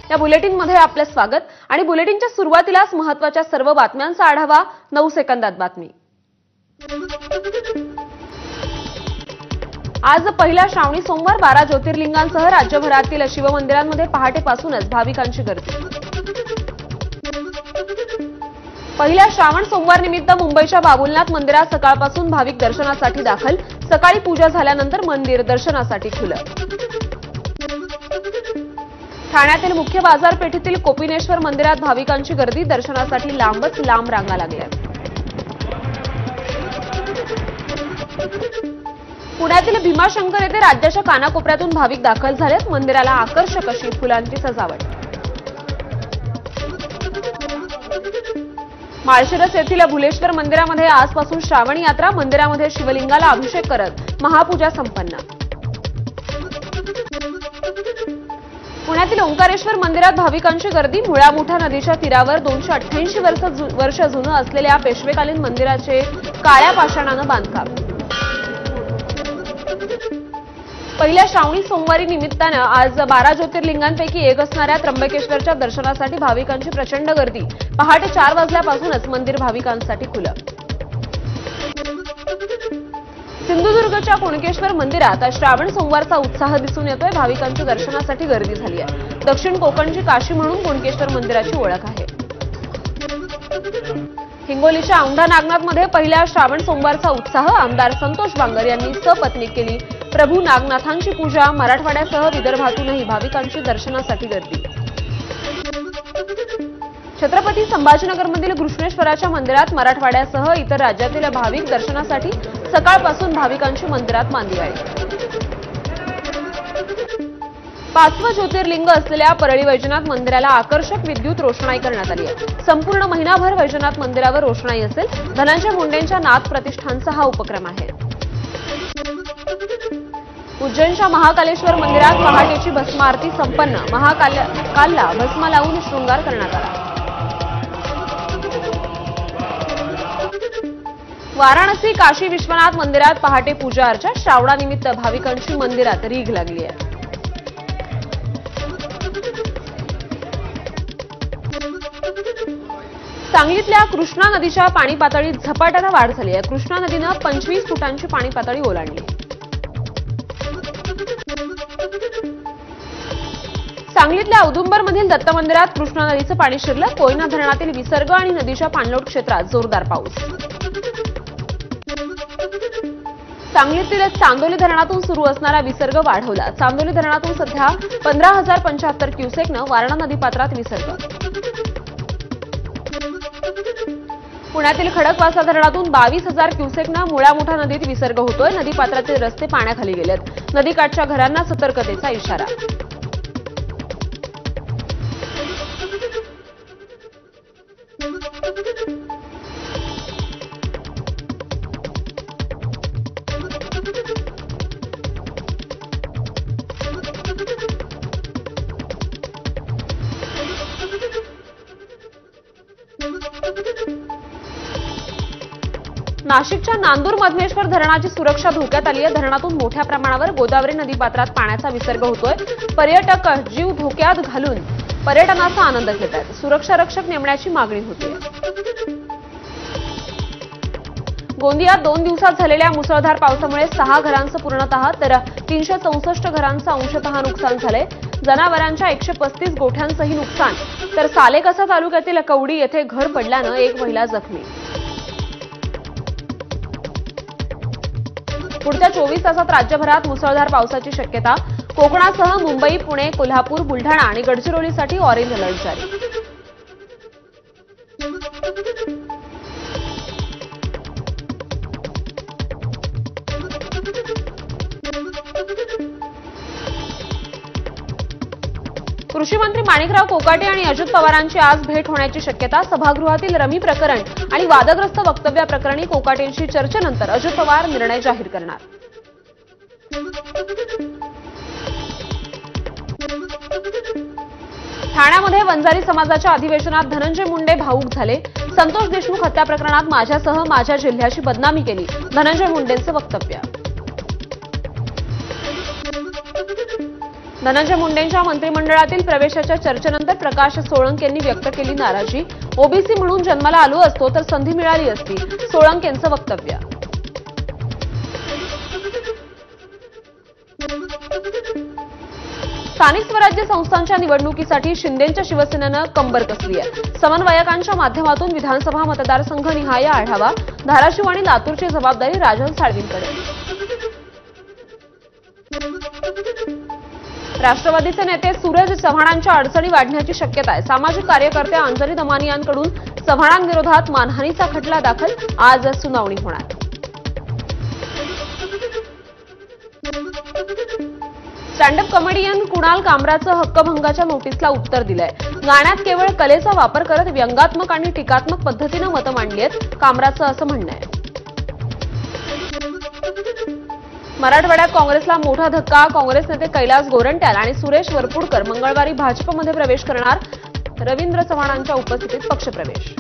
या बुलेटिनमध्ये आपले स्वागत आणि बुलेटिनच्या सुरुवातीलाच महत्त्वाच्या सर्व बातम्यांचा आढावा 9 सेकंदात बातमी। आज पहिला श्रावणी सोमवार 12 ज्योतिर्लिंगांसह राज्यभरातील शिवमंदिरांमध्ये पहाटेपासूनच भाविकांची गर्दी। पहिल्या श्रावण सोमवार निमित्त मुंबईच्या बाबुलनाथ मंदिरात सकाळपासून भाविक दर्शनासाठी दाखल। सकाळी पूजा झाल्यानंतर मंदिर दर्शनासाठी खुलं। ठाण्यातील मुख्य बाजारपेठेतील कोपिनेश्वर मंदिरात भाविकांची गर्दी, दर्शनासाठी लांबच लांब रांगा लागल्या। पुण्यातील भीमाशंकर येथे राज्याच्या कानाकोपऱ्यातून भाविक दाखल झालेत। मंदिराला आकर्षक अशी फुलांची सजावट। माळशिरस येथील भुलेश्वर मंदिरामध्ये आजपासून श्रावणी यात्रा। मंदिरामध्ये शिवलिंगाला अभिषेक करत महापूजा संपन्न। पुण्यातील ओंकारेश्वर मंदिरात भाविकांची गर्दी। मुळामुठा नदीच्या तीरावर 288 वर्ष जुनं असलेल्या पेशवेकालीन मंदिराचे काळ्या पाषाणानं बांधकाम। पहिल्या श्रावणी सोमवारी निमित्तानं आज 12 ज्योतिर्लिंगांपैकी एक असणाऱ्या त्र्यंबकेश्वरच्या दर्शनासाठी भाविकांची प्रचंड गर्दी। पहाटे 4 वाजल्यापासूनच मंदिर भाविकांसाठी खुलं। सिंधुदुर्गच्या कुणकेश्वर मंदिरात श्रावण सोमवारचा उत्साह दिसून येतोय। भाविकांची दर्शनासाठी गर्दी झाली आहे। दक्षिण कोकणची काशी म्हणून कुणकेश्वर मंदिराची ओळख आहे। हिंगोलीच्या औंढा नागनाथमध्ये पहिल्या श्रावण सोमवारचा उत्साह। आमदार संतोष बांगर यांनी सपत्नीक केली प्रभू नागनाथांची पूजा। मराठवाड्यासह विदर्भातूनही भाविकांची दर्शनासाठी गर्दी। छत्रपती संभाजीनगरमधील कृष्णेश्वराच्या मंदिरात मराठवाड्यासह इतर राज्यातील भाविक दर्शनासाठी सकाळपासून भाविकांची मंदिरात मांदी आहे। 5वं ज्योतिर्लिंग असलेल्या परळी वैजनाथ मंदिराला आकर्षक विद्युत रोषणाई करण्यात आली आहे। संपूर्ण महिनाभर वैजनाथ मंदिरावर रोषणाई असेल। धनंजय मुंडेंच्या नाथ प्रतिष्ठानचा हा उपक्रम आहे। उज्जैनच्या महाकालेश्वर मंदिरात पहाटेची भस्म आरती संपन्न। महाकालला भस्म लावून शृंगार करण्यात आला। वाराणसी काशी विश्वनाथ मंदिरात पहाटे पूजा अर्चा। श्रावणानिमित्त भाविकांची मंदिरात रीघ लागली आहे। सांगलीतल्या कृष्णा नदीच्या पाणी पातळीत झपाट्यानं वाढ झाली आहे। कृष्णा नदीनं 25 फुटांची पाणी पातळी ओलांडली। सांगलीतल्या औदुंबरमधील दत्त मंदिरात कृष्णा नदीचं पाणी शिरलं। कोयना धरणातील विसर्ग आणि नदीच्या पाणलोट क्षेत्रात जोरदार पाऊस। सांगलीतील चांदोली धरणातून सुरू असणारा विसर्ग वाढवला। चांदोली धरणातून सध्या 15,075 क्युसेकनं वारणा नदीपात्रात विसर्ग। पुण्यातील खडकवासला धरणातून 22,000 क्युसेकनं मुळामुठा नदीत विसर्ग होतोय। नदीपात्रातील रस्ते पाण्याखाली गेलेत। नदीकाठच्या घरांना सतर्कतेचा इशारा। नाशिकच्या नांदूर मधमेश्वर धरणाची सुरक्षा धोक्यात आली आहे। धरणातून मोठ्या प्रमाणावर गोदावरी नदीपात्रात पाण्याचा विसर्ग होतोय। पर्यटक जीव धोक्यात घालून पर्यटनाचा आनंद घेत आहेत। सुरक्षा रक्षक नेमण्याची मागणी होती। गोंदियात 2 दिवसात झालेल्या मुसळधार पावसामुळे 6 घरांचं पूर्णतः तर 364 घरांचं अंशतः नुकसान झालंय। जनावरांच्या 135 गोठ्यांचंही नुकसान। तर सालेकसा तालुक्यातील कवडी येथे घर पडल्यानं एक महिला जखमी। पुढच्या 24 तासात राज्यभरात मुसळधार पावसाची शक्यता। कोकणासह मुंबई, पुणे, कोल्हापूर, बुलढाणा आणि गडचिरोलीसाठी ऑरेंज अलर्ट जारी। कृषी मंत्री माणिकराव कोकाटे आणि अजित पवारांची आज भेट होण्याची शक्यता। सभागृहातील रमी प्रकरण आणि वादग्रस्त वक्तव्याप्रकरणी कोकाटेंशी चर्चेनंतर अजित पवार निर्णय जाहीर करणार। ठाण्यामध्ये वंजारी समाजाच्या अधिवेशनात धनंजय मुंडे भावूक झाले। संतोष देशमुख हत्या प्रकरणात माझ्यासह माझ्या जिल्ह्याची बदनामी केली, धनंजय मुंडेंचं वक्तव्य। धनंजय मुंडेंच्या मंत्रिमंडळातील प्रवेशाच्या चर्चेनंतर प्रकाश सोळंके यांनी व्यक्त केली नाराजी. ओबीसी म्हणून जन्माला आलो असतो तर संधी मिळाली असती, सोळंके यांचं वक्तव्य. स्थानिक स्वराज्य संस्थांच्या निवडणुकीसाठी शिंदेंच्या शिवसेनेनं कंबर कसली आहे. समन्वयकांच्या माध्यमातून विधानसभा मतदारसंघ निहाय आढावा. धाराशिव आणि लातूरची जबाबदारी राजन साळवींकडे. राष्ट्रवादीचे नेते सूरज चव्हाणांच्या अडचणी वाढण्याची शक्यता आहे. सामाजिक कार्यकर्त्या अंजली दमानियांकडून चव्हाणांविरोधात मानहानीचा खटला दाखल. आज सुनावणी होणार. स्टँडअप कॉमेडियन कुणाल कामराचं हक्कभंगाच्या नोटीसला उत्तर दिलंय. गाण्यात केवळ कलेचा वापर करत व्यंगात्मक आणि टीकात्मक पद्धतीनं मतं मांडली आहेत, कामराचं असं म्हणणं आहे. मराठवाड्यात काँग्रेसला मोठा धक्का. काँग्रेस नेते कैलास गोरंट्याल आणि सुरेश वरपुडकर मंगळवारी भाजपमध्ये प्रवेश करणार. रवींद्र चव्हाणांच्या उपस्थितीत पक्षप्रवेश.